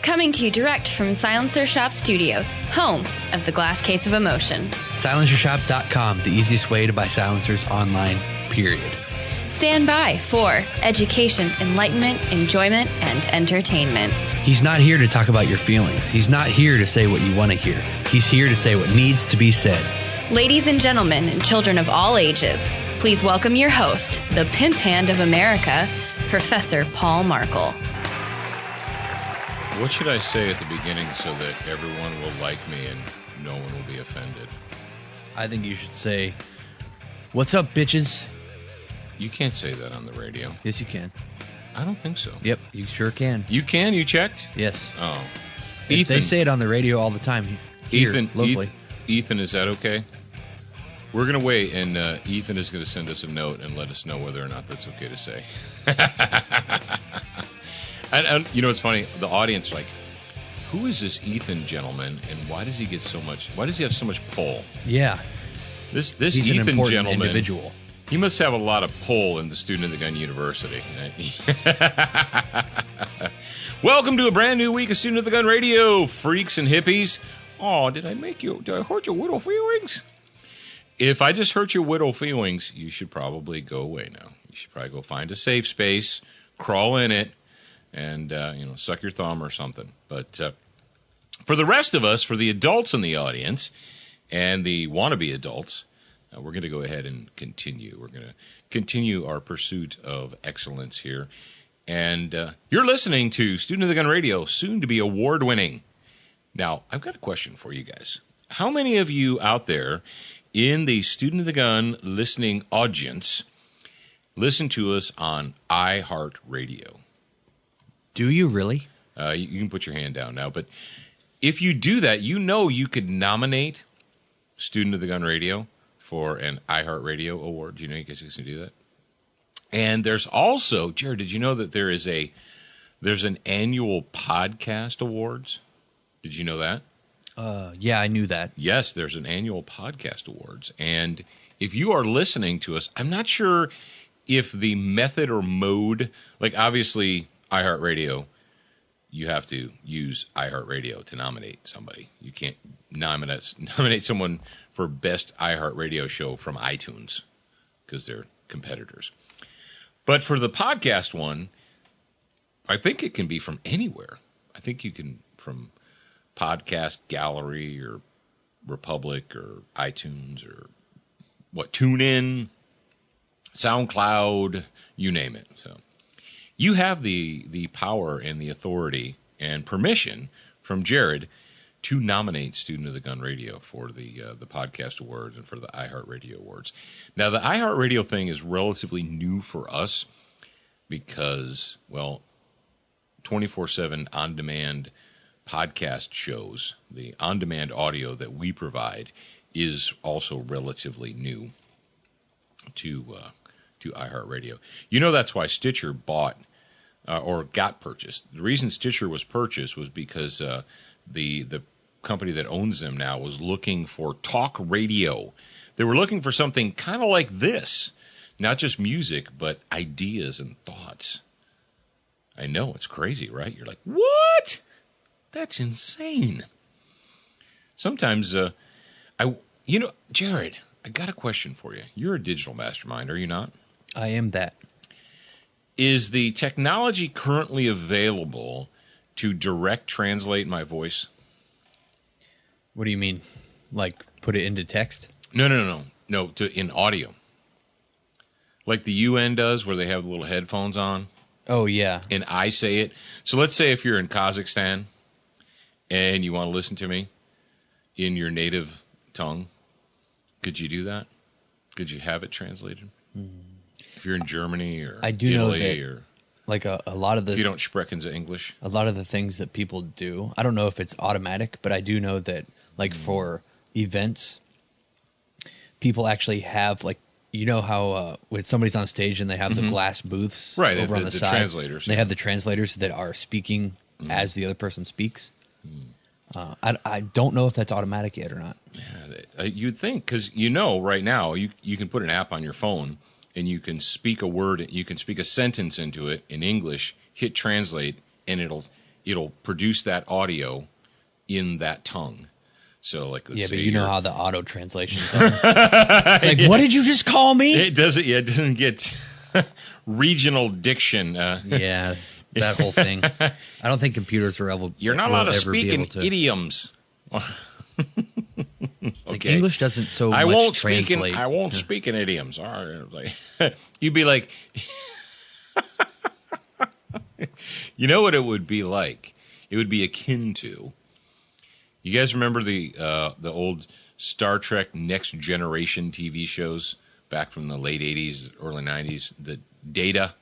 Coming to you direct from Silencer Shop Studios, home of the Glass Case of Emotion. SilencerShop.com, the easiest way to buy silencers online, period. Stand by for education, enlightenment, enjoyment, and entertainment. He's not here to talk about your feelings. He's not here to say what you want to hear. He's here to say what needs to be said. Ladies and gentlemen and children of all ages, please welcome your host, the pimp hand of America, Professor Paul Markle. What should I say at the beginning so that everyone will like me and no one will be offended? I think you should say, "What's up, bitches?" You can't say that on the radio. Yes, you can. I don't think so. Yep, you sure can. You can? You checked? Yes. Oh. Ethan, they say it on the radio all the time here, locally. Ethan, is that okay? We're going to wait, and Ethan is going to send us a note and let us know whether or not that's okay to say. and you know, it's funny. The audience like, who is this Ethan gentleman, and why does he get so much? Why does he have so much pull? Yeah, this He's Ethan an important gentleman, individual. He must have a lot of pull in the Student of the Gun University. Welcome to a brand new week of Student of the Gun Radio, freaks and hippies. Oh, did I hurt your widow feelings? If I just hurt your widow feelings, you should probably go away now. You should probably go find a safe space, crawl in it, and suck your thumb or something. But for the rest of us, for the adults in the audience and the wannabe adults, we're going to go ahead and continue. We're going to continue our pursuit of excellence here. And you're listening to Student of the Gun Radio, soon to be award-winning. Now, I've got a question for you guys. How many of you out there in the Student of the Gun listening audience listen to us on iHeartRadio? Do you really? You can put your hand down now. But if you do that, you know you could nominate Student of the Gun Radio for an iHeartRadio award. Do you know you guys can do that? And there's also, Jared, did you know that there's an annual podcast awards? Did you know that? Yeah, I knew that. Yes, there's an annual podcast awards. And if you are listening to us, I'm not sure if the method or mode, like obviously iHeartRadio, you have to use iHeartRadio to nominate somebody. You can't nominate someone for best iHeartRadio show from iTunes because they're competitors. But for the podcast one, I think it can be from anywhere. I think you can from Podcast Gallery or Republic or iTunes or TuneIn, SoundCloud, you name it. So you have the power and the authority and permission from Jared to nominate Student of the Gun Radio for the podcast awards and for the iHeartRadio awards. Now, the iHeartRadio thing is relatively new for us because, 24/7 on-demand podcast shows, the on-demand audio that we provide is also relatively new to iHeartRadio. You know that's why Stitcher bought or got purchased. The reason Stitcher was purchased was because the company that owns them now was looking for talk radio. They were looking for something kind of like this, not just music, but ideas and thoughts. I know, it's crazy, right? You're like, what? That's insane. Sometimes, Jared, I got a question for you. You're a digital mastermind, are you not? I am that. Is the technology currently available to direct translate my voice? What do you mean? Like put it into text? No, in audio. Like the UN does where they have little headphones on. Oh, yeah. And I say it. So let's say if you're in Kazakhstan and you want to listen to me in your native tongue, could you do that? Could you have it translated? If you're in Germany or I do Italy know that, or like a lot of the, if you don't sprechen the English, a lot of the things that people do, I don't know if it's automatic, but I do know that like for events, people actually have like, you know how when somebody's on stage and they have the glass booths right, over on the side, translators, they have the translators that are speaking as the other person speaks. I don't know if that's automatic yet or not. Yeah, you'd think, because right now you can put an app on your phone and you can speak a word, you can speak a sentence into it in English, hit translate, and it'll produce that audio in that tongue. So, like, let's say but you know how the auto translations are. It's like, what did you just call me? It doesn't. Yeah, it doesn't get regional diction. Yeah, that whole thing. I don't think computers are ever. You're not allowed to speak in idioms. Okay. English doesn't so much translate. I won't speak in idioms. All right. Like, you'd be like, you know what it would be like? It would be akin to. You guys remember the old Star Trek Next Generation TV shows back from the late 80s, early 90s? The Data,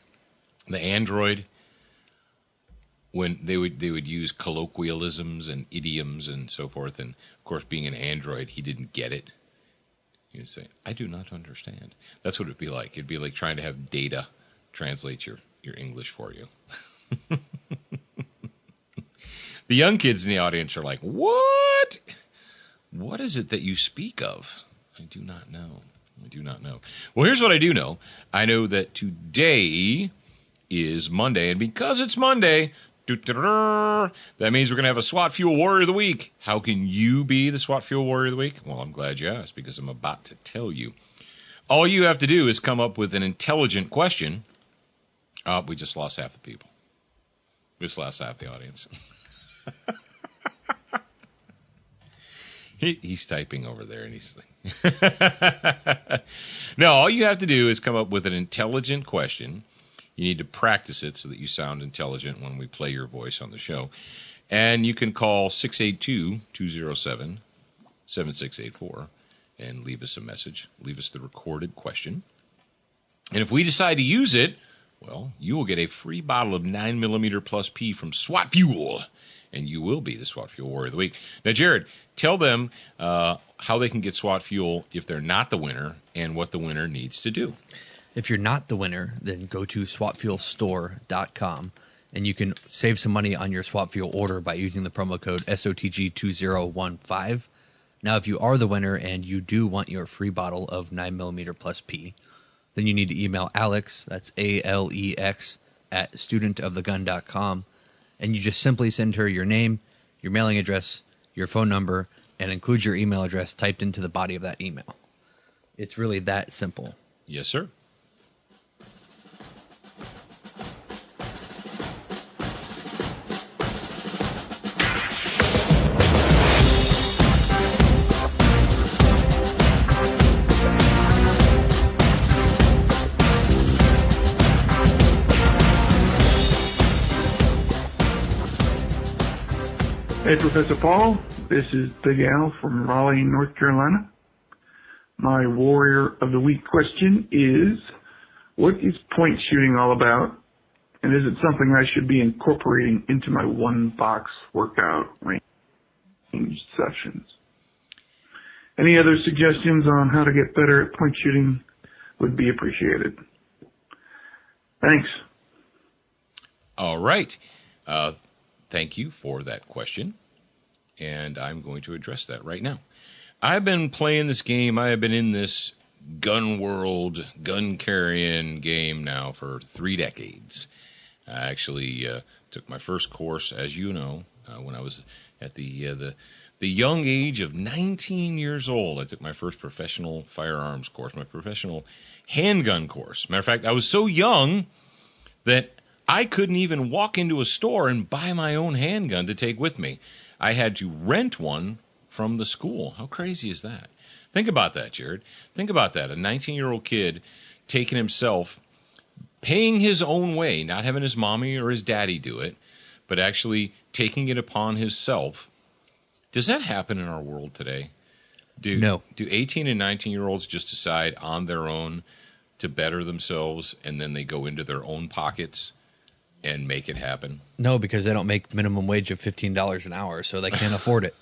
the android, when they would use colloquialisms and idioms and so forth. And, of course, being an android, he didn't get it. He would say, I do not understand. That's what it would be like. It'd be like trying to have Data translate your English for you. The young kids in the audience are like, what? What is it that you speak of? I do not know. I do not know. Well, here's what I do know. I know that today is Monday, and because it's Monday, that means we're going to have a SWAT Fuel Warrior of the Week. How can you be the SWAT Fuel Warrior of the Week? Well, I'm glad you asked, because I'm about to tell you. All you have to do is come up with an intelligent question. Oh, we just lost half the people. We just lost half the audience. He's typing over there, and he's like, no, all you have to do is come up with an intelligent question. You need to practice it so that you sound intelligent when we play your voice on the show. And you can call 682-207-7684 and leave us a message. Leave us the recorded question. And if we decide to use it, well, you will get a free bottle of 9mm plus P from SWAT Fuel. And you will be the SWAT Fuel Warrior of the Week. Now, Jared, tell them how they can get SWAT Fuel if they're not the winner and what the winner needs to do. If you're not the winner, then go to SWATfuelstore.com, and you can save some money on your SWAT Fuel order by using the promo code SOTG2015. Now, if you are the winner and you do want your free bottle of 9mm plus P, then you need to email Alex, that's ALEX, at studentofthegun.com. And you just simply send her your name, your mailing address, your phone number, and include your email address typed into the body of that email. It's really that simple. Yes, sir. Hey, Professor Paul. This is Big Al from Raleigh, North Carolina. My Warrior of the Week question is, what is point shooting all about? And is it something I should be incorporating into my one-box workout range sessions? Any other suggestions on how to get better at point shooting would be appreciated. Thanks. All right. Thank you for that question, and I'm going to address that right now. I've been playing this game. I have been in this gun world, gun-carrying game now for 3 decades. I actually took my first course, as you know, when I was at the young age of 19 years old. I took my first professional firearms course, my professional handgun course. Matter of fact, I was so young that I couldn't even walk into a store and buy my own handgun to take with me. I had to rent one from the school. How crazy is that? Think about that, Jared. Think about that. A 19-year-old kid taking himself, paying his own way, not having his mommy or his daddy do it, but actually taking it upon himself. Does that happen in our world today? No. Do 18 and 19-year-olds just decide on their own to better themselves, and then they go into their own pockets and make it happen? No, because they don't make minimum wage of $15 an hour, so they can't afford it.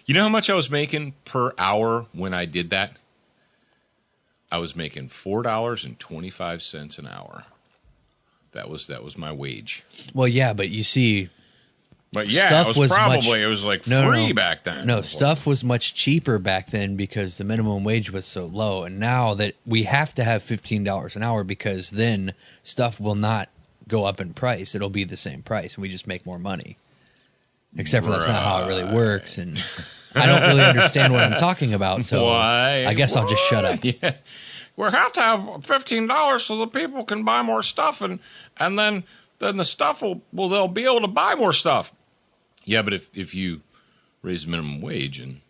You know how much I was making per hour when I did that? I was making $4.25 an hour. That was my wage. Well, yeah, but you see, but yeah, stuff it was was probably it was like free back then. No, stuff was much cheaper back then because the minimum wage was so low. And now that we have to have $15 an hour because then stuff will not go up in price. It'll be the same price, and we just make more money. Except for that's not how it really works, and I don't really understand what I'm talking about, so I guess I'll just shut up. Yeah. We have to have $15 so the people can buy more stuff, and then the stuff they'll be able to buy more stuff. Yeah, but if you raise minimum wage, and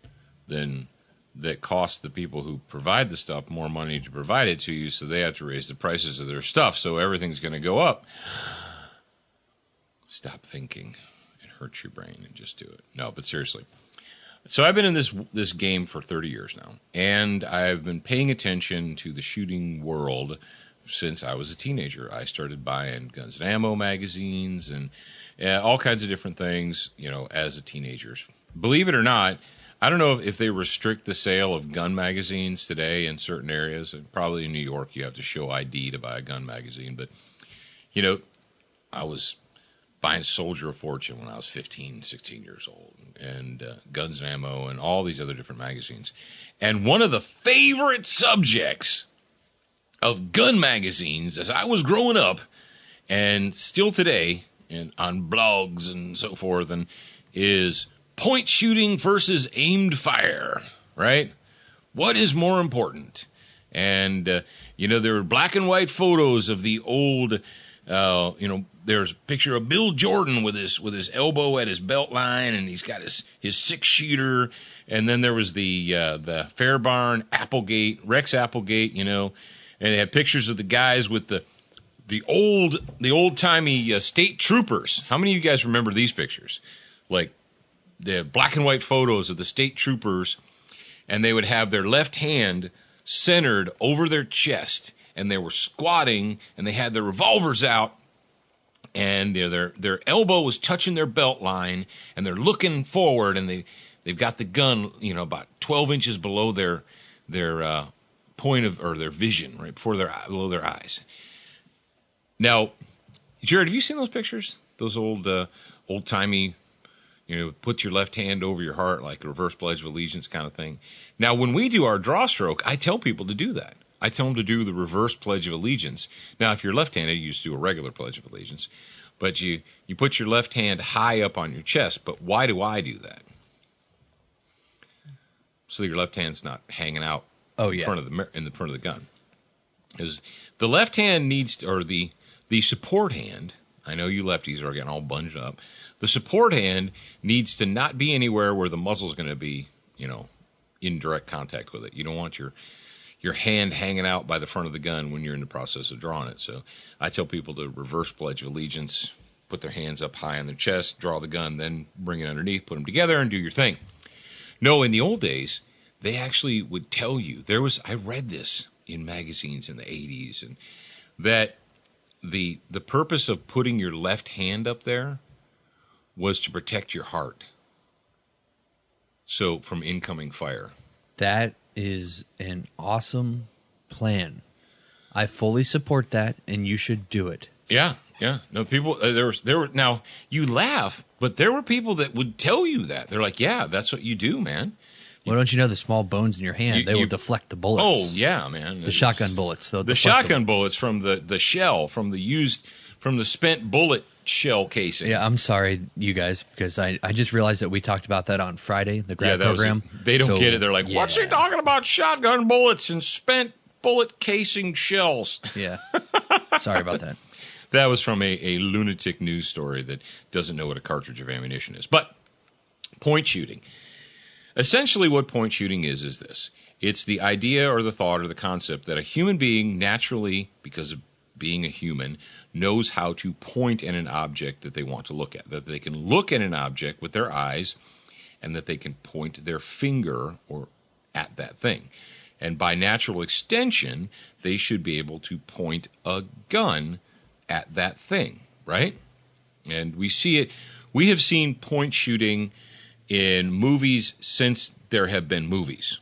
then that costs the people who provide the stuff more money to provide it to you, so they have to raise the prices of their stuff, so everything's going to go up. Stop thinking. Hurt your brain and just do it. No, but seriously. So I've been in this game for 30 years now, and I've been paying attention to the shooting world since I was a teenager. I started buying Guns and Ammo magazines and all kinds of different things, as a teenager. Believe it or not, I don't know if they restrict the sale of gun magazines today in certain areas. Probably in New York, you have to show ID to buy a gun magazine. But, I was buying Soldier of Fortune when I was 15, 16 years old, and Guns and Ammo and all these other different magazines. And one of the favorite subjects of gun magazines as I was growing up, and still today, and on blogs and so forth, and is point shooting versus aimed fire, right? What is more important? And, there were black and white photos of the old, there's a picture of Bill Jordan with his elbow at his belt line, and he's got his 6-shooter. And then there was the Fairbarn Rex Applegate, and they had pictures of the guys with the old timey state troopers. How many of you guys remember these pictures? Like the black and white photos of the state troopers, and they would have their left hand centered over their chest, and they were squatting, and they had their revolvers out. And their elbow was touching their belt line, and they're looking forward, and they've got the gun, about 12 inches below their point of, or their vision, right below their eyes. Now, Jared, have you seen those pictures? Those old timey, put your left hand over your heart like a reverse Pledge of Allegiance kind of thing. Now, when we do our draw stroke, I tell people to do that. I tell them to do the reverse Pledge of Allegiance. Now, if you're left-handed, you just do a regular Pledge of Allegiance. But you put your left hand high up on your chest. But why do I do that? So your left hand's not hanging out in front of the gun. Because the left hand needs, or the support hand, I know you lefties are getting all bunged up. The support hand needs to not be anywhere where the muzzle's going to be, in direct contact with it. You don't want your hand hanging out by the front of the gun when you're in the process of drawing it. So I tell people to reverse Pledge of Allegiance, put their hands up high on their chest, draw the gun, then bring it underneath, put them together, and do your thing. No, in the old days, they actually would tell you, I read this in magazines in the 80s, and that the purpose of putting your left hand up there was to protect your heart. So from incoming fire. That is an awesome plan. I fully support that, and you should do it. Yeah. No, people. There were. Now you laugh, but there were people that would tell you that. They're like, "Yeah, that's what you do, man." Well, don't you know the small bones in your hand? They will deflect the bullets. Oh yeah, man. The shotgun bullets. The shotgun bullets from the shell, from the spent bullet shell casing. Yeah, I'm sorry, you guys, because I just realized that we talked about that on Friday, the grad program. They don't get it. They're like, what's he talking about? Shotgun bullets and spent bullet casing shells. Yeah. Sorry about that. That was from a lunatic news story that doesn't know what a cartridge of ammunition is. But point shooting. Essentially what point shooting is this. It's the idea or the thought or the concept that a human being naturally, because of being a human, knows how to point at an object that they want to look at, that they can look at an object with their eyes, and that they can point their finger or at that thing. And by natural extension, they should be able to point a gun at that thing, right? And we see it. We have seen point shooting in movies since there have been movies.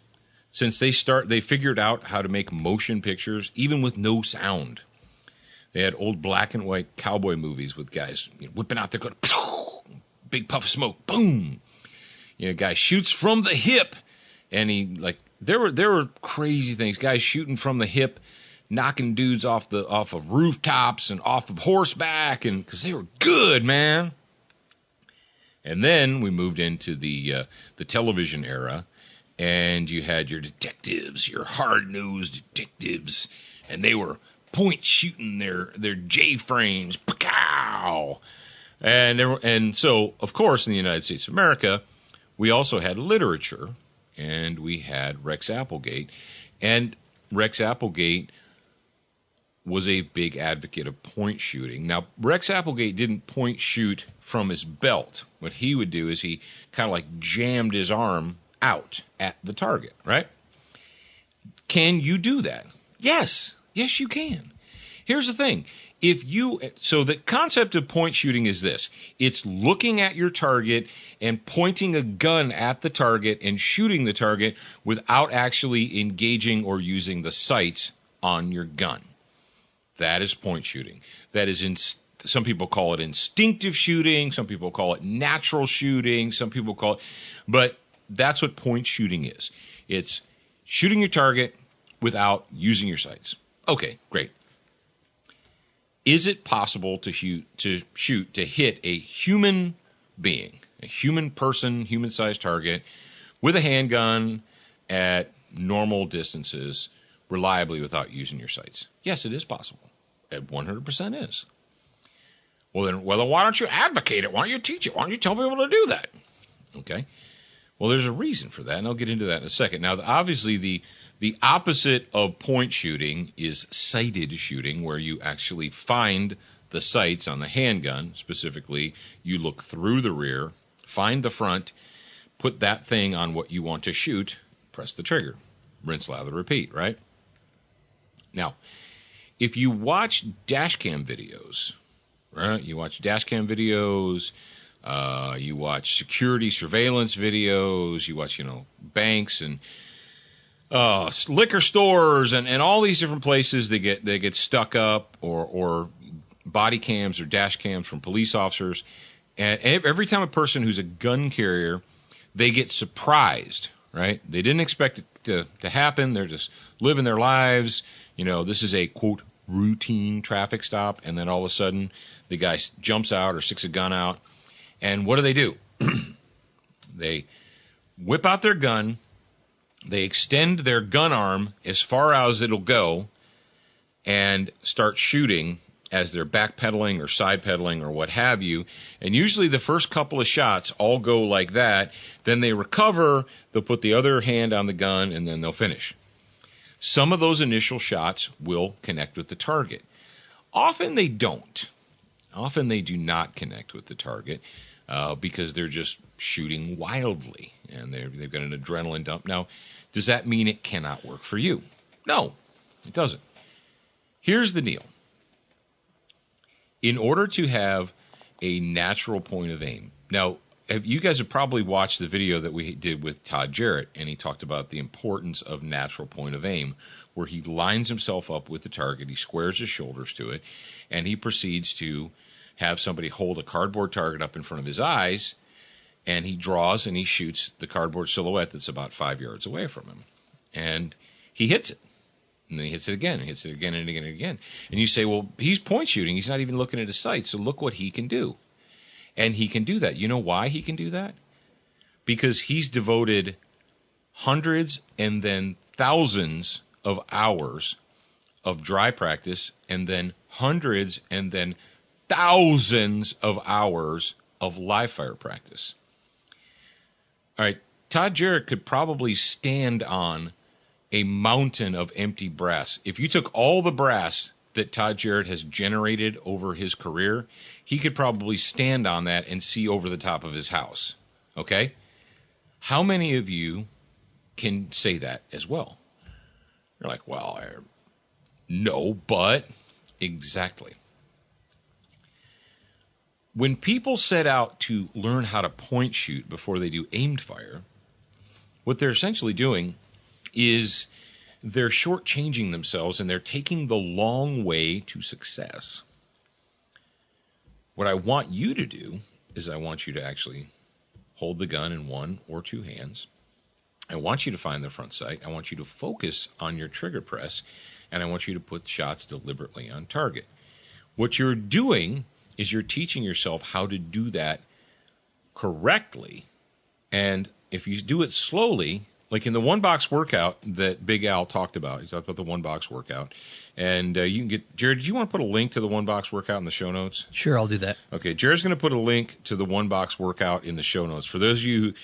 Since they figured out how to make motion pictures, even with no sound. They had old black and white cowboy movies with guys whipping out their gun, big puff of smoke, boom. Guy shoots from the hip, and there were crazy things. Guys shooting from the hip, knocking dudes off of rooftops and off of horseback, and because they were good, man. And then we moved into the television era, and you had your detectives, your hard-nosed detectives, and they were point shooting their J-frames, pow! And so, of course, in the United States of America, we also had literature, and we had Rex Applegate. And Rex Applegate was a big advocate of point shooting. Now, Rex Applegate didn't point shoot from his belt. What he would do is he kind of like jammed his arm out at the target, right? Can you do that? Yes. Yes, you can. Here's the thing. So the concept of point shooting is this. It's looking at your target and pointing a gun at the target and shooting the target without actually engaging or using the sights on your gun. That is point shooting. That is some people call it instinctive shooting. Some people call it natural shooting. Some people call it, but that's what point shooting is. It's shooting your target without using your sights. Okay, great. Is it possible to hit a human being, a human person, human-sized target with a handgun at normal distances reliably without using your sights? Yes, it is possible. It 100% is. Well, then why don't you advocate it? Why don't you teach it? Why don't you tell people to do that? Okay. Well, there's a reason for that, and I'll get into that in a second. Now, obviously, the opposite of point shooting is sighted shooting, where you actually find the sights on the handgun. Specifically, you look through the rear, find the front, put that thing on what you want to shoot, press the trigger. Rinse, lather, repeat, right? Now, if you watch dash cam videos, right? You watch dash cam videos, you watch security surveillance videos, you watch, banks and liquor stores and all these different places they get stuck up or body cams or dash cams from police officers. And every time a person who's a gun carrier, they get surprised, right? They didn't expect it to happen. They're just living their lives. This is a, quote, routine traffic stop. And then all of a sudden the guy jumps out or sticks a gun out. And what do? They whip out their gun. They extend their gun arm as far as it'll go and start shooting as they're backpedaling or side pedaling or what have you. And usually the first couple of shots all go like that. Then they recover, they'll put the other hand on the gun, and then they'll finish. Some of those initial shots will connect with the target. Often they don't. Often they do not connect with the target because they're just shooting wildly and they've got an adrenaline dump. Now, does that mean it cannot work for you? No, it doesn't. Here's the deal. In order to have a natural point of aim. Now, you guys have probably watched the video that we did with Todd Jarrett, and he talked about the importance of natural point of aim, where he lines himself up with the target, he squares his shoulders to it, and he proceeds to have somebody hold a cardboard target up in front of his eyes, and he draws and he shoots the cardboard silhouette that's about 5 yards away from him. And he hits it. And then he hits it again, and hits it again and again and again. And you say, well, he's point shooting. He's not even looking at his sights, so look what he can do. And he can do that. You know why he can do that? Because he's devoted hundreds and then thousands of hours of dry practice and then hundreds and then thousands of hours of live fire practice. All right, Todd Jarrett could probably stand on a mountain of empty brass. If you took all the brass that Todd Jarrett has generated over his career, he could probably stand on that and see over the top of his house. Okay? How many of you can say that as well? You're like, well, no, but exactly. When people set out to learn how to point shoot before they do aimed fire, what they're essentially doing is they're shortchanging themselves and they're taking the long way to success. What I want you to do is I want you to actually hold the gun in one or two hands. I want you to find the front sight. I want you to focus on your trigger press. and I want you to put shots deliberately on target. What you're doing is you're teaching yourself how to do that correctly. And if you do it slowly, like in the one-box workout that Big Al talked about, he talked about the one-box workout. And you can get, Jared, do you want to put a link to the one-box workout in the show notes? Sure, I'll do that. Okay, Jared's going to put a link to the one-box workout in the show notes. For those of you,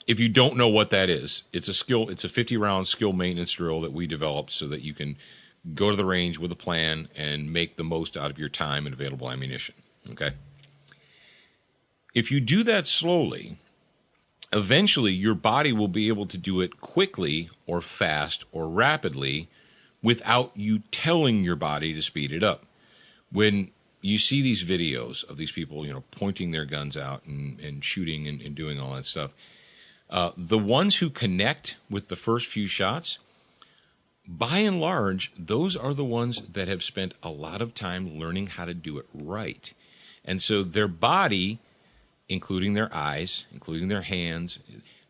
if you don't know what that is, it's a 50-round skill maintenance drill that we developed so that you can go to the range with a plan and make the most out of your time and available ammunition. Okay? If you do that slowly, eventually your body will be able to do it quickly or fast or rapidly without you telling your body to speed it up. When you see these videos of these people, pointing their guns out and shooting and doing all that stuff, the ones who connect with the first few shots, by and large, those are the ones that have spent a lot of time learning how to do it right. And so their body, including their eyes, including their hands,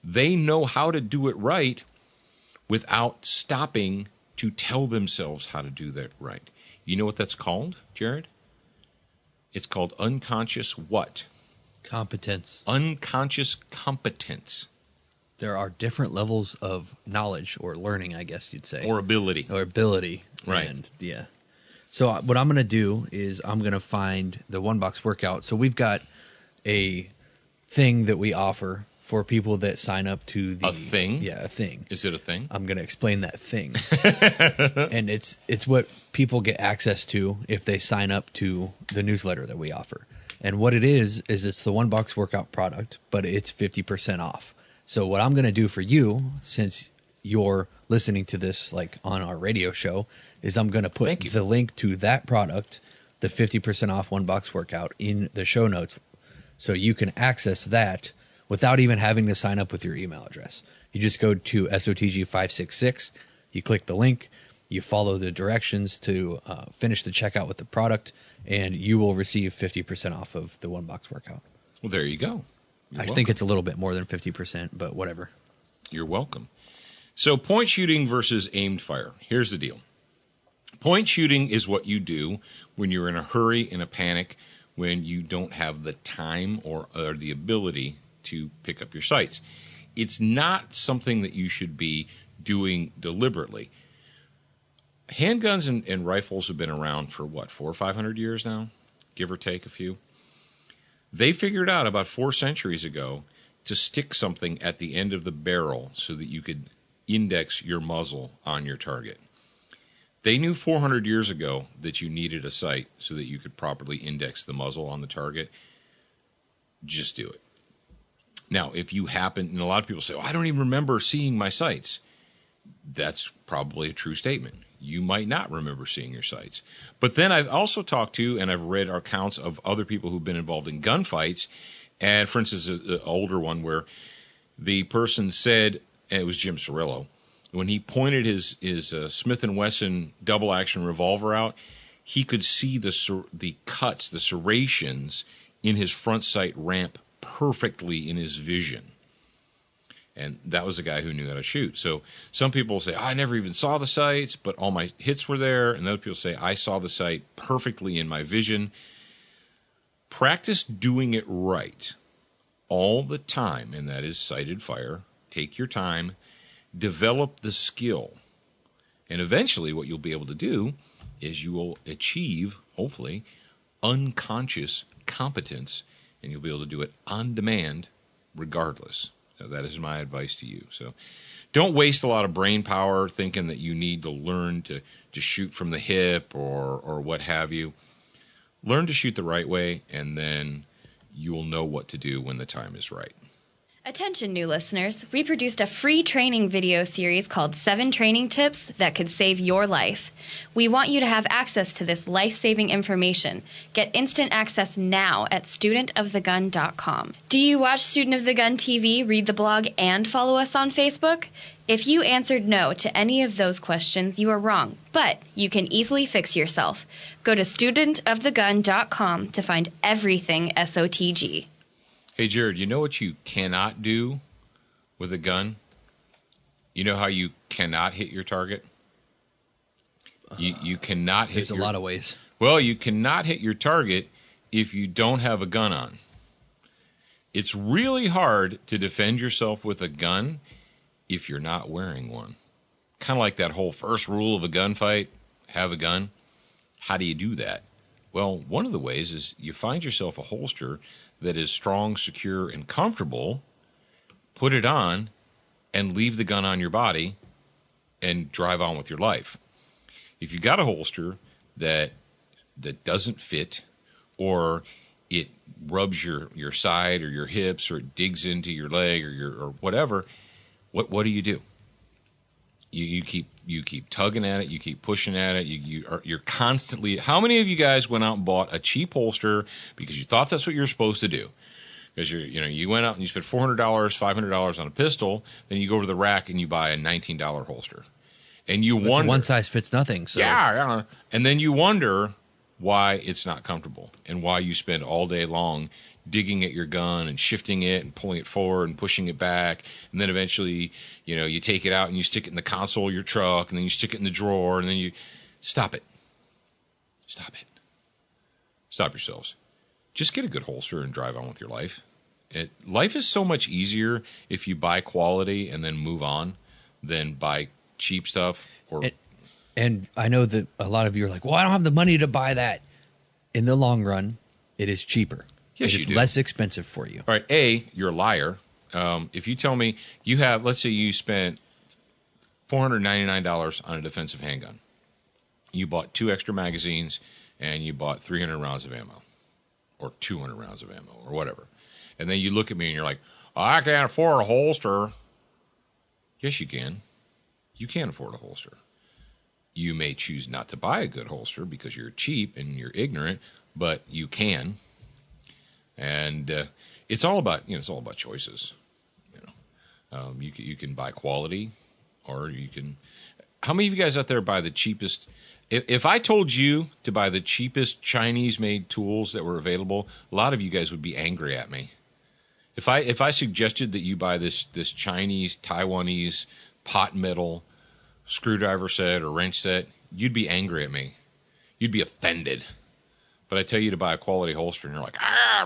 they know how to do it right without stopping to tell themselves how to do that right. You know what that's called, Jared? It's called unconscious what? Competence. Unconscious competence. There are different levels of knowledge or learning, I guess you'd say. Or ability. Or ability. Right. And, yeah. So what I'm going to do is I'm going to find the one-box workout. So we've got a thing that we offer for people that sign up to the... A thing? Yeah, a thing. Is it a thing? I'm going to explain that thing. And it's what people get access to if they sign up to the newsletter that we offer. And what it is it's the one-box workout product, but it's 50% off. So what I'm going to do for you, since you're listening to this like on our radio show, is I'm going to put the link to that product, the 50% off one-box workout, in the show notes so you can access that without even having to sign up with your email address. You just go to SOTG 566, you click the link, you follow the directions to finish the checkout with the product, and you will receive 50% off of the one-box workout. Well, there you go. I think it's a little bit more than 50%, but whatever. You're welcome. So point shooting versus aimed fire. Here's the deal. Point shooting is what you do when you're in a hurry, in a panic, when you don't have the time or the ability to pick up your sights. It's not something that you should be doing deliberately. Handguns and rifles have been around for, 400 or 500 years now, give or take a few. They figured out about 4 centuries ago to stick something at the end of the barrel so that you could index your muzzle on your target. They knew 400 years ago that you needed a sight so that you could properly index the muzzle on the target. Just do it. Now, if you happen, and a lot of people say, I don't even remember seeing my sights. That's probably a true statement. You might not remember seeing your sights. But then I've also talked to, and I've read accounts of other people who've been involved in gunfights. And for instance, an older one where the person said, and it was Jim Cirillo, when he pointed his Smith & Wesson double-action revolver out, he could see the cuts, the serrations in his front sight ramp perfectly in his vision. And that was a guy who knew how to shoot. So some people say, I never even saw the sights, but all my hits were there. And other people say, I saw the sight perfectly in my vision. Practice doing it right all the time, and that is sighted fire. Take your time. Develop the skill. And eventually what you'll be able to do is you will achieve, hopefully, unconscious competence, and you'll be able to do it on demand regardless. So that is my advice to you. So don't waste a lot of brain power thinking that you need to learn to shoot from the hip or what have you. Learn to shoot the right way, and then you will know what to do when the time is right. Attention, new listeners. We produced a free training video series called 7 Training Tips That Could Save Your Life. We want you to have access to this life-saving information. Get instant access now at studentofthegun.com. Do you watch Student of the Gun TV, read the blog, and follow us on Facebook? If you answered no to any of those questions, you are wrong, but you can easily fix yourself. Go to studentofthegun.com to find everything SOTG. Hey, Jared, you know what you cannot do with a gun? You know how you cannot hit your target? You cannot hit. There's a lot of ways. Well, you cannot hit your target if you don't have a gun on. It's really hard to defend yourself with a gun if you're not wearing one. Kind of like that whole first rule of a gunfight, have a gun. How do you do that? Well, one of the ways is you find yourself a holster that is strong, secure, and comfortable, put it on, and leave the gun on your body and drive on with your life. If you got a holster that doesn't fit, or it rubs your side or your hips, or it digs into your leg or whatever, what do? You keep tugging at it, you keep pushing at it, you're constantly. How many of you guys went out and bought a cheap holster because you thought that's what you're supposed to do? Because you went out and you spent $400, $500 on a pistol, then you go to the rack and you buy a $19 holster, and you wonder, one size fits nothing. So. Yeah, and then you wonder why it's not comfortable and why you spend all day long digging at your gun and shifting it and pulling it forward and pushing it back, and then eventually, you take it out and you stick it in the console of your truck, and then you stick it in the drawer, and then you stop it. Stop yourselves. Just get a good holster and drive on with your life. Life is so much easier if you buy quality and then move on than buy cheap stuff. And I know that a lot of you are like, well, I don't have the money to buy that. In the long run, it is cheaper. Yes, it is less expensive for you. All right, you're a liar. If you tell me you have, let's say you spent $499 on a defensive handgun. You bought 2 extra magazines, and you bought 300 rounds of ammo, or 200 rounds of ammo, or whatever. And then you look at me and you're like, oh, I can't afford a holster. Yes, you can. You can afford a holster. You may choose not to buy a good holster because you're cheap and you're ignorant, but you can. And it's all about choices. You can buy quality, or you can. How many of you guys out there buy the cheapest? If I told you to buy the cheapest Chinese-made tools that were available, a lot of you guys would be angry at me. If I suggested that you buy this Chinese, Taiwanese pot metal screwdriver set or wrench set, you'd be angry at me. You'd be offended. But I tell you to buy a quality holster, and you're like,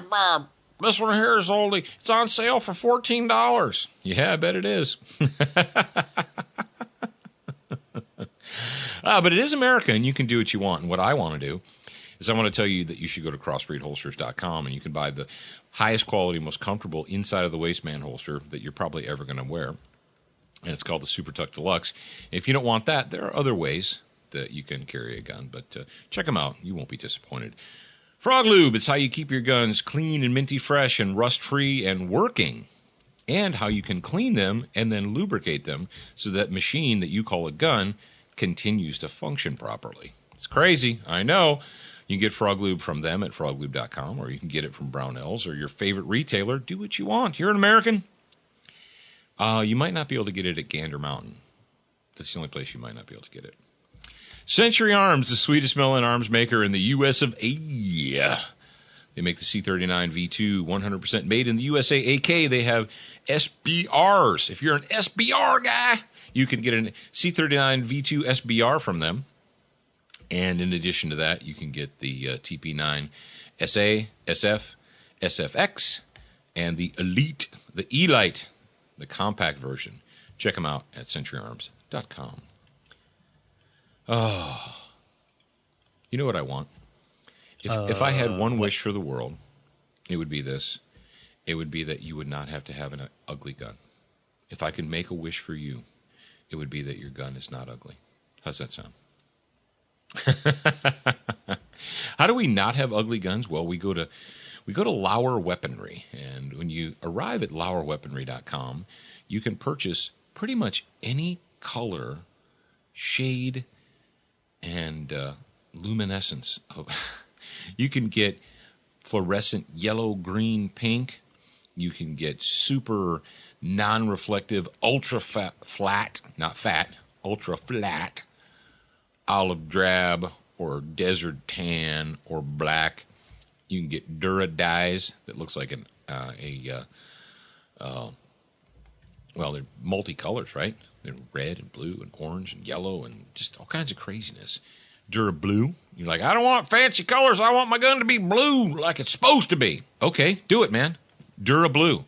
Bob, this one here is it's on sale for $14. Yeah, I bet it is. But it is America, and you can do what you want. And what I want to do is I want to tell you that you should go to crossbreedholsters.com, and you can buy the highest quality, most comfortable inside of the waistband holster that you're probably ever going to wear. And it's called the Super Tuck Deluxe. If you don't want that, there are other ways that you can carry a gun, but check them out. You won't be disappointed. Frog Lube, it's how you keep your guns clean and minty fresh and rust-free and working, and how you can clean them and then lubricate them so that machine that you call a gun continues to function properly. It's crazy, I know. You can get Frog Lube from them at froglube.com, or you can get it from Brownells or your favorite retailer. Do what you want. You're an American. You might not be able to get it at Gander Mountain. That's the only place you might not be able to get it. Century Arms, the sweetest smelling arms maker in the U.S. of A. They make the C39 V2, 100% made in the USA. AK, they have SBRs. If you're an SBR guy, you can get a C39 V2 SBR from them. And in addition to that, you can get the TP9 SA, SF, SFX, and the Elite, the Elite, the compact version. Check them out at centuryarms.com. Oh, you know what I want? If I had one wish for the world, it would be this. It would be that you would not have to have an ugly gun. If I could make a wish for you, it would be that your gun is not ugly. How's that sound? How do we not have ugly guns? Well, we go to Lauer Weaponry, and when you arrive at lauerweaponry.com, you can purchase pretty much any color, shade, and luminescence. You can get fluorescent yellow, green, pink. You can get super non-reflective, ultra flat, not fat, ultra flat, olive drab, or desert tan, or black. You can get Dura dyes that looks like well, they're multicolors, right? They're red and blue and orange and yellow and just all kinds of craziness. Dura-Blue. You're like, I don't want fancy colors. I want my gun to be blue like it's supposed to be. Okay, do it, man. Dura-Blue.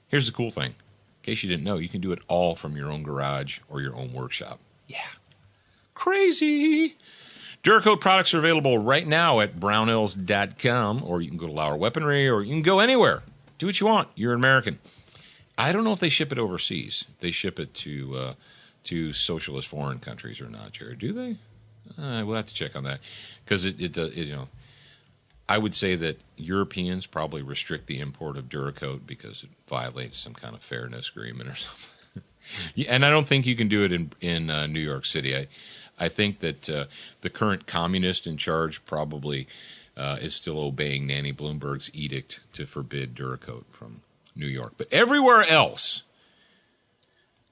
Here's the cool thing. In case you didn't know, you can do it all from your own garage or your own workshop. Yeah. Crazy. Duracoat products are available right now at brownells.com, or you can go to Lauer Weaponry, or you can go anywhere. Do what you want. You're an American. I don't know if they ship it overseas. They ship it to socialist foreign countries or not, Jared. Do they? We'll have to check on that, because I would say that Europeans probably restrict the import of Duracoat because it violates some kind of fairness agreement or something. And I don't think you can do it in New York City. I think that the current communist in charge probably is still obeying Nanny Bloomberg's edict to forbid Duracoat from New York. But everywhere else,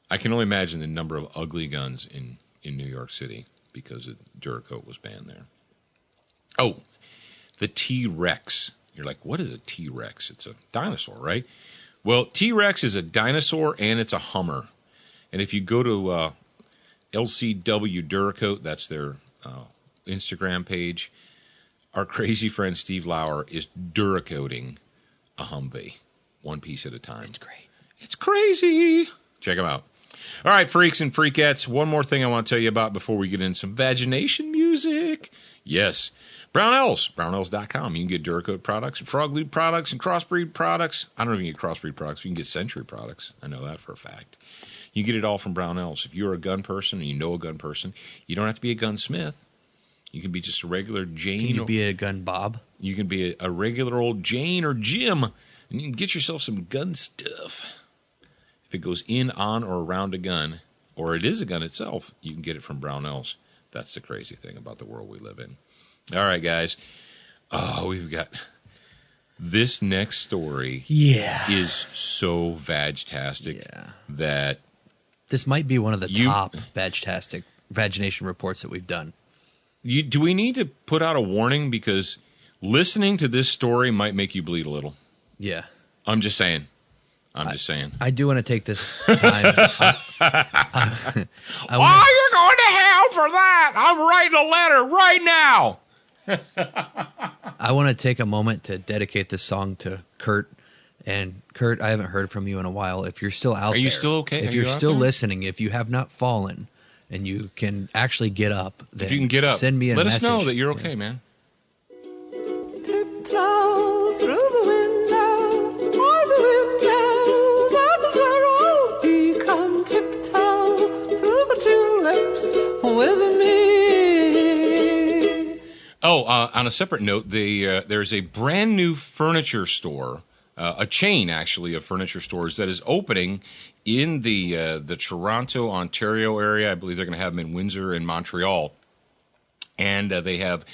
I can only imagine the number of ugly guns in New York City because Duracoat was banned there. Oh, the T-Rex. You're like, what is a T-Rex? It's a dinosaur, right? Well, T-Rex is a dinosaur and it's a Hummer. And if you go to LCW Duracoat, that's their Instagram page, our crazy friend Steve Lauer is Duracoating a Humvee, one piece at a time. It's great. It's crazy. Check them out. All right, freaks and freakettes, one more thing I want to tell you about before we get into some vagination music. Yes, Brownells, brownells.com. You can get Duracoat products, and Frog Loop products, and Crossbreed products. I don't know if you can get Crossbreed products. You can get Century products. I know that for a fact. You get it all from Brownells. If you're a gun person and you know a gun person, you don't have to be a gunsmith. You can be just a regular Jane. Can you be a gun Bob? You can be a regular old Jane or Jim, and you can get yourself some gun stuff. If it goes in, on, or around a gun, or it is a gun itself, you can get it from Brownells. That's the crazy thing about the world we live in. All right, guys. We've got this next story. Yeah. Is so vag-tastic that this might be one of the top vagination reports that we've done. Do we need to put out a warning? Because listening to this story might make you bleed a little. Yeah. I'm just saying. I do want to take this time. Why are you going to hell for that? I'm writing a letter right now. I want to take a moment to dedicate this song to Kurt. And Kurt, I haven't heard from you in a while. If you're still out there. Are you still okay? If you're still listening, if you have not fallen and you can actually get up, then if you can get up, send me a message. Let us know that you're okay, man. Tiptoe through the window, by the window, that is where I'll be. Come tiptoe through the tulips with me. Oh, on a separate note, there's a brand new furniture store, a chain actually of furniture stores that is opening in the Toronto, Ontario area. I believe they're going to have them in Windsor and Montreal, and they have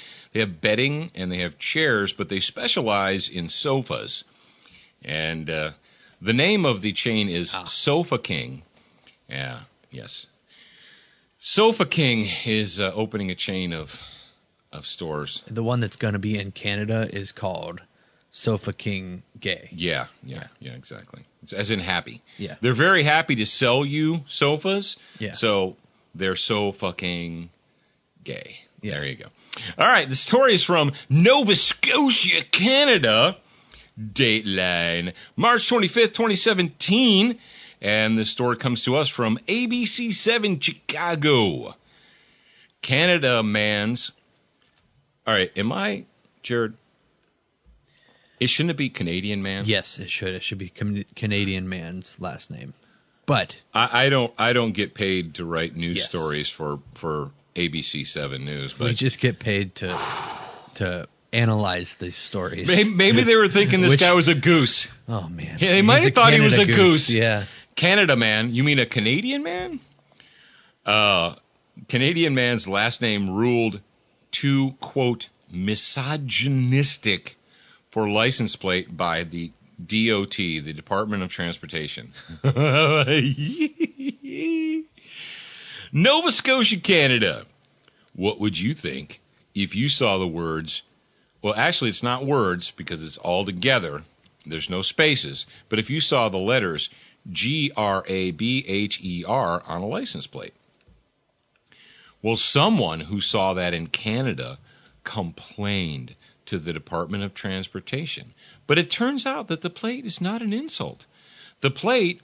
bedding and they have chairs, but they specialize in sofas. And the name of the chain is Sofa King. Yeah, yes. Sofa King is opening a chain of stores. The one that's going to be in Canada is called Sofa King Gay. Yeah, exactly. It's as in happy. Yeah. They're very happy to sell you sofas. Yeah. So they're so fucking gay. Yeah. There you go. All right, the story is from Nova Scotia, Canada. Dateline, March 25th, 2017. And the story comes to us from ABC7 Chicago. Canada man's... All right, Jared? Shouldn't it be Canadian man? Yes, it should. It should be Canadian man's last name. But I don't get paid to write news stories for ABC7 News. But we just get paid to analyze these stories. Maybe they were thinking this guy was a goose. Oh man, yeah, they might have thought he was a goose. Yeah, Canada man. You mean a Canadian man? Canadian man's last name ruled too, quote, misogynistic for license plate by the DOT, the Department of Transportation. Nova Scotia, Canada. What would you think if you saw the words, well, actually, it's not words because it's all together. There's no spaces. But if you saw the letters Grabher, on a license plate. Well, someone who saw that in Canada complained to the Department of Transportation. But it turns out that the plate is not an insult. The plate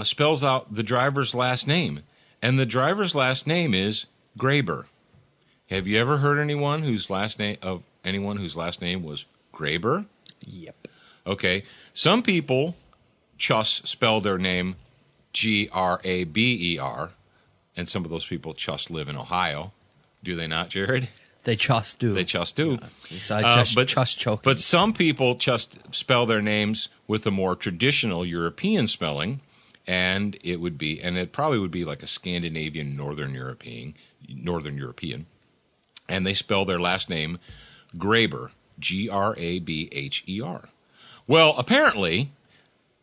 spells out the driver's last name, and the driver's last name is Grabher. Have you ever heard anyone whose last name was Grabher? Yep. Okay. Some people just spell their name Graber, and some of those people just live in Ohio. Do they not, Jared? They just do. They just do. Just choking. But some people just spell their names with a more traditional European spelling, and it probably would be like a Scandinavian Northern European, and they spell their last name Grabher, Grabher. Well, apparently,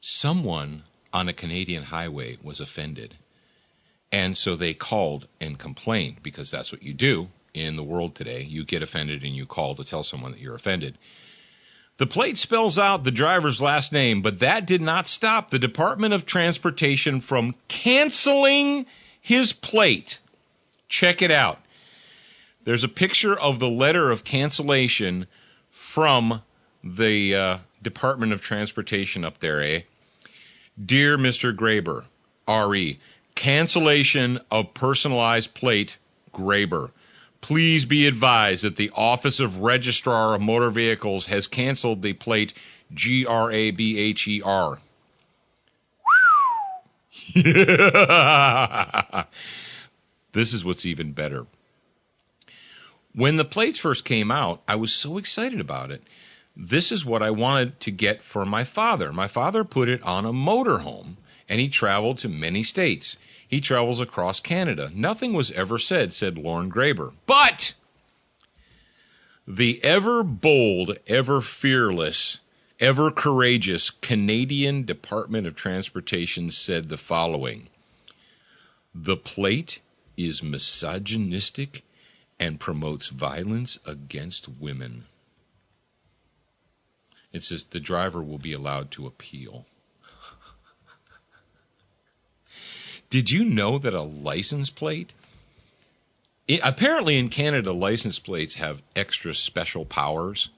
someone on a Canadian highway was offended, and so they called and complained, because that's what you do in the world today. You get offended and you call to tell someone that you're offended. The plate spells out the driver's last name, but that did not stop the Department of Transportation from canceling his plate. Check it out. There's a picture of the letter of cancellation from the Department of Transportation up there, eh? Dear Mr. Grabher, R.E., cancellation of personalized plate, Grabher. Please be advised that the Office of Registrar of Motor Vehicles has canceled the plate Grabher. This is what's even better. When the plates first came out, I was so excited about it. This is what I wanted to get for my father. My father put it on a motorhome, and he traveled to many states. He travels across Canada. Nothing was ever said Lauren Grabher. But the ever bold, ever fearless, ever courageous Canadian Department of Transportation said the following: the plate is misogynistic and promotes violence against women. It says the driver will be allowed to appeal. Did you know that a license plate? Apparently in Canada, license plates have extra special powers.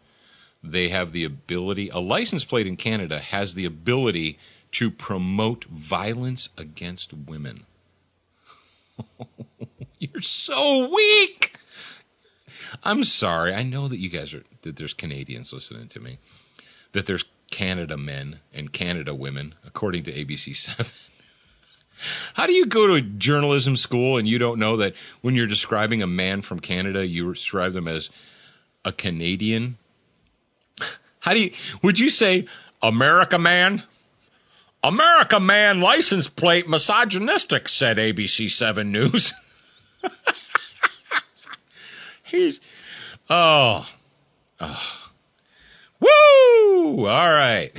They have the ability, a license plate in Canada has the ability to promote violence against women. You're so weak. I'm sorry. I know that you guys that there's Canadians listening to me, that there's Canada men and Canada women, according to ABC 7. How do you go to a journalism school and you don't know that when you're describing a man from Canada, you describe them as a Canadian? Would you say America man? America man, license plate misogynistic, said ABC 7 News. Woo! All right.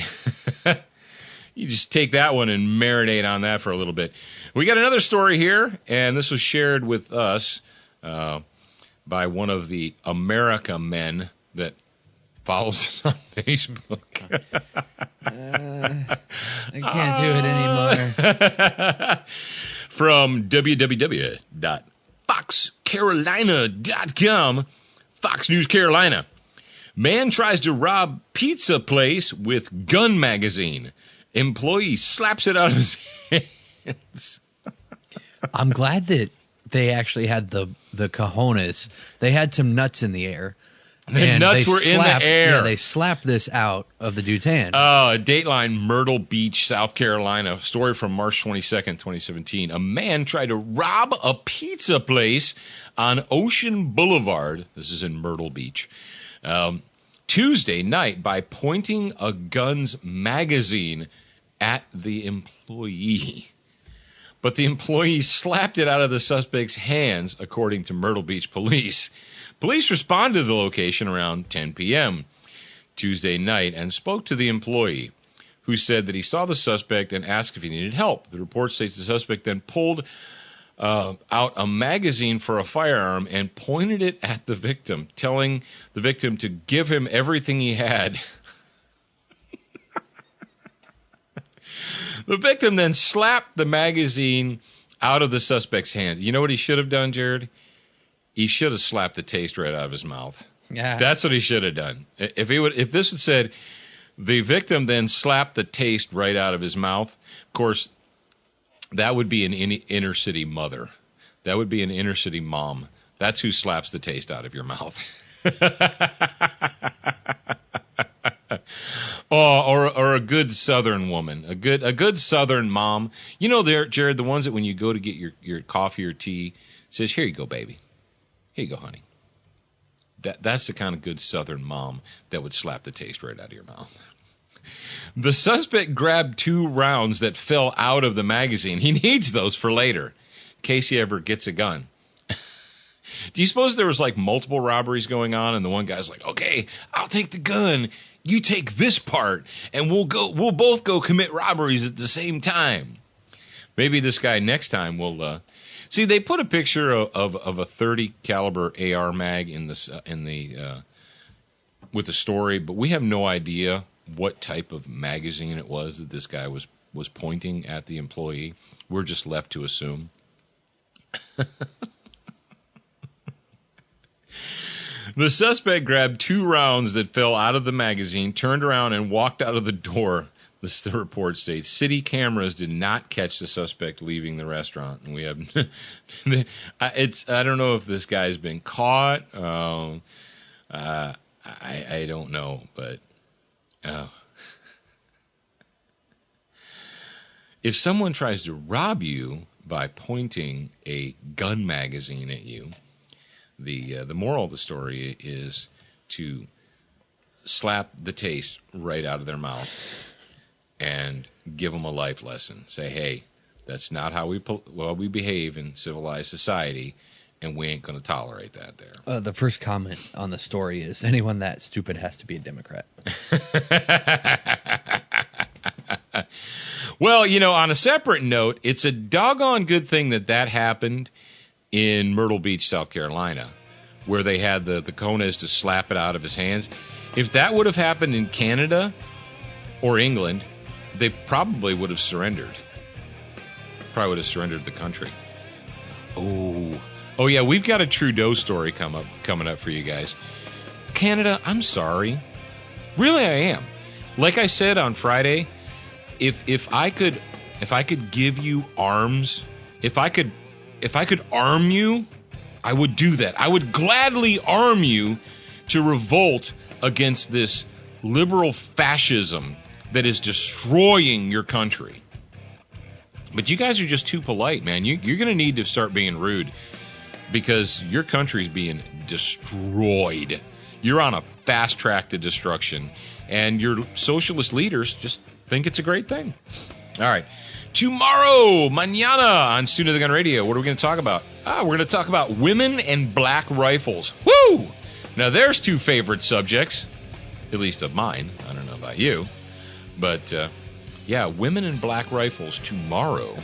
You just take that one and marinate on that for a little bit. We got another story here, and this was shared with us by one of the America men that follows us on Facebook. I can't do it anymore. From www.foxcarolina.com, Fox News Carolina. Man tries to rob pizza place with gun magazine. Employee slaps it out of his hands. I'm glad that they actually had the cojones. They had some nuts in the air. The nuts were in the air. Yeah, they slapped this out of the dude's hand. Dateline, Myrtle Beach, South Carolina. Story from March 22nd, 2017. A man tried to rob a pizza place on Ocean Boulevard. This is in Myrtle Beach. Tuesday night by pointing a gun's magazine at the employee. But the employee slapped it out of the suspect's hands, according to Myrtle Beach police. Police responded to the location around 10 p.m. Tuesday night and spoke to the employee, who said that he saw the suspect and asked if he needed help. The report states the suspect then pulled out a magazine for a firearm and pointed it at the victim, telling the victim to give him everything he had. The victim then slapped the magazine out of the suspect's hand. You know what he should have done, Jared? He should have slapped the taste right out of his mouth. Yeah. That's what he should have done. If this had said, the victim then slapped the taste right out of his mouth, of course, that would be an inner city mother. That would be an inner city mom. That's who slaps the taste out of your mouth. or a good Southern woman, a good Southern mom. You know, there, Jared, the ones that when you go to get your coffee or tea, says, "Here you go, baby. Here you go, honey." That's the kind of good Southern mom that would slap the taste right out of your mouth. The suspect grabbed 2 rounds that fell out of the magazine. He needs those for later, in case he ever gets a gun. Do you suppose there was like multiple robberies going on, and the one guy's like, "Okay, I'll take the gun, you take this part, and we'll both go commit robberies at the same time." Maybe this guy next time will. See, they put a picture of a 30 caliber AR mag in the with the story, but we have no idea what type of magazine it was that this guy was pointing at the employee. We're just left to assume. The suspect grabbed 2 rounds that fell out of the magazine, turned around, and walked out of the door. The report states city cameras did not catch the suspect leaving the restaurant, and we have. I don't know if this guy's been caught. I don't know, but if someone tries to rob you by pointing a gun magazine at you, the moral of the story is to slap the taste right out of their mouth and give them a life lesson. Say, hey, that's not how we behave in civilized society, and we ain't going to tolerate that there. The first comment on the story is, anyone that stupid has to be a Democrat. Well, you know, on a separate note, it's a doggone good thing that happened in Myrtle Beach, South Carolina, where they had the Cones to slap it out of his hands. If that would have happened in Canada or England, they probably would have surrendered. Probably would have surrendered the country. Oh yeah, we've got a Trudeau story coming up for you guys. Canada, I'm sorry. Really, I am. Like I said on Friday, if I could give you arms, if I could arm you, I would do that. I would gladly arm you to revolt against this liberal fascism that is destroying your country. But you guys are just too polite, man. You're going to need to start being rude because your country's being destroyed. You're on a fast track to destruction, and your socialist leaders just think it's a great thing. All right. Tomorrow, mañana, on Student of the Gun Radio, what are we going to talk about? We're going to talk about women and black rifles. Woo! Now, there's 2 favorite subjects, at least of mine. I don't know about you. But, yeah, women and black rifles tomorrow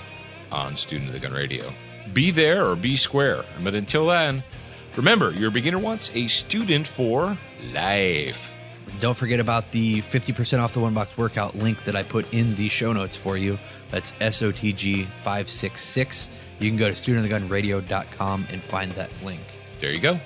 on Student of the Gun Radio. Be there or be square. But until then, remember, your beginner wants a student for life. Don't forget about the 50% off the One Box Workout link that I put in the show notes for you. That's SOTG 566. You can go to studentofthegunradio.com and find that link. There you go.